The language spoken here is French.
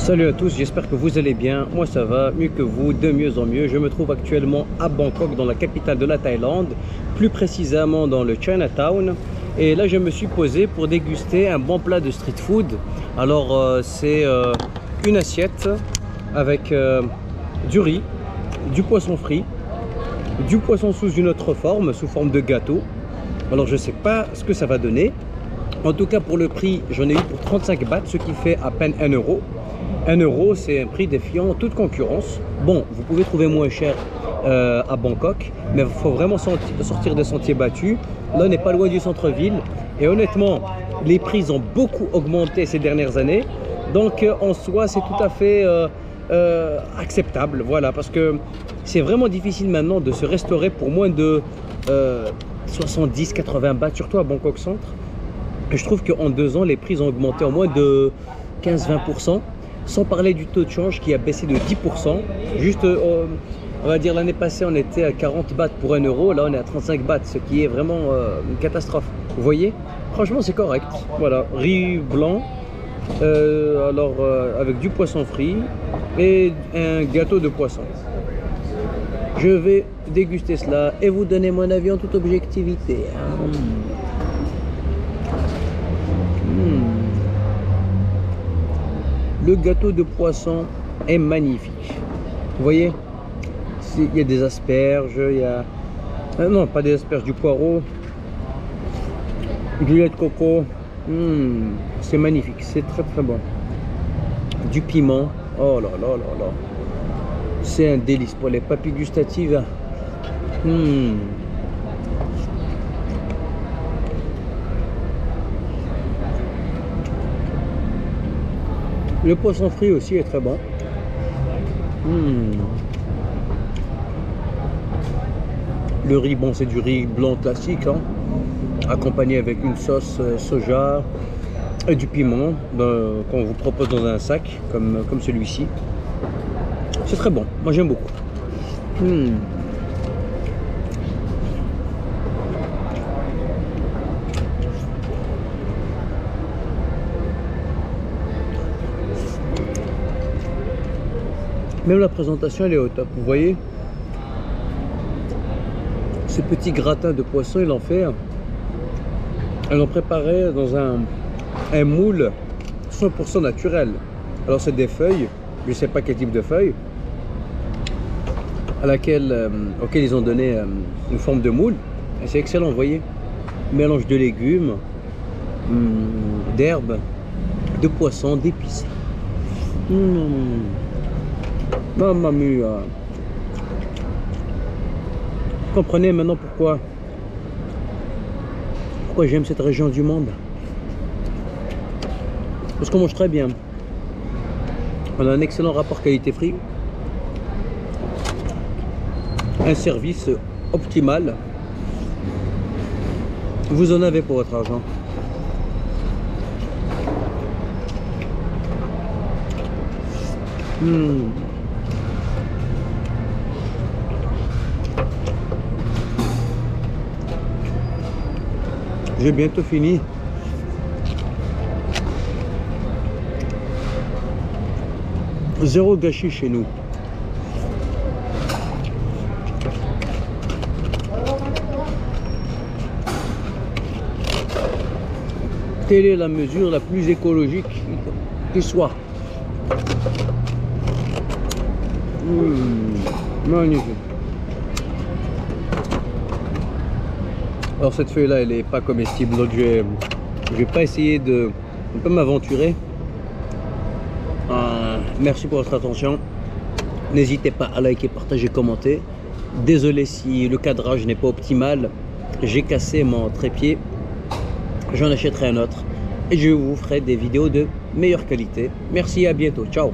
Salut à tous, j'espère que vous allez bien. Moi ça va, mieux que vous, de mieux en mieux. Je me trouve actuellement à Bangkok, dans la capitale de la Thaïlande, plus précisément dans le Chinatown. Et là je me suis posé pour déguster un bon plat de street food. Alors c'est une assiette avec du riz, du poisson frit, du poisson sous une autre forme, sous forme de gâteau. Alors je sais pas ce que ça va donner. En tout cas pour le prix, j'en ai eu pour 35 bahts, ce qui fait à peine 1 euro. 1 euro, c'est un prix défiant toute concurrence. Bon, vous pouvez trouver moins cher à Bangkok, mais il faut vraiment sortir des sentiers battus. Là, on n'est pas loin du centre-ville. Et honnêtement, les prix ont beaucoup augmenté ces dernières années. Donc, en soi, c'est tout à fait acceptable. Voilà, parce que c'est vraiment difficile maintenant de se restaurer pour moins de 70-80 bahts, surtout à Bangkok Centre. Et je trouve qu'en 2 ans, les prix ont augmenté en moins de 15-20%. Sans parler du taux de change qui a baissé de 10%. Juste, on va dire l'année passée, on était à 40 bahts pour 1 euro. Là, on est à 35 bahts, ce qui est vraiment une catastrophe. Vous voyez? Franchement, c'est correct. Voilà, riz blanc, avec du poisson frit et un gâteau de poisson. Je vais déguster cela et vous donner mon avis en toute objectivité. Le gâteau de poisson est magnifique. Vous voyez, il y a des asperges, il y a... non, pas des asperges, du poireau, du lait de coco. C'est magnifique, c'est très très bon. Du piment, oh là là là là. C'est un délice pour les papilles gustatives. Le poisson frit aussi est très bon. Le riz, bon, c'est du riz blanc classique, hein, accompagné avec une sauce soja et du piment qu'on vous propose dans un sac, comme celui-ci. C'est très bon, moi j'aime beaucoup. Même la présentation, elle est au top. Vous voyez, ce petit gratin de poisson, ils l'ont préparé dans un moule 100% naturel. Alors c'est des feuilles, je ne sais pas quel type de feuilles, auquel ils ont donné une forme de moule. Et c'est excellent, vous voyez. Mélange de légumes, d'herbes, de poissons, d'épices. Mamma mia. Vous comprenez maintenant pourquoi j'aime cette région du monde. Parce qu'on mange très bien. On a un excellent rapport qualité-prix. Un service optimal. Vous en avez pour votre argent. J'ai bientôt fini. Zéro gâchis chez nous. Telle est la mesure la plus écologique qui soit. Magnifique. Alors cette feuille là elle est pas comestible, donc je vais pas essayer de m'aventurer. Merci pour votre attention. N'hésitez pas à liker, partager, commenter. Désolé si le cadrage n'est pas optimal. J'ai cassé mon trépied. J'en achèterai un autre et je vous ferai des vidéos de meilleure qualité. Merci, à bientôt. Ciao.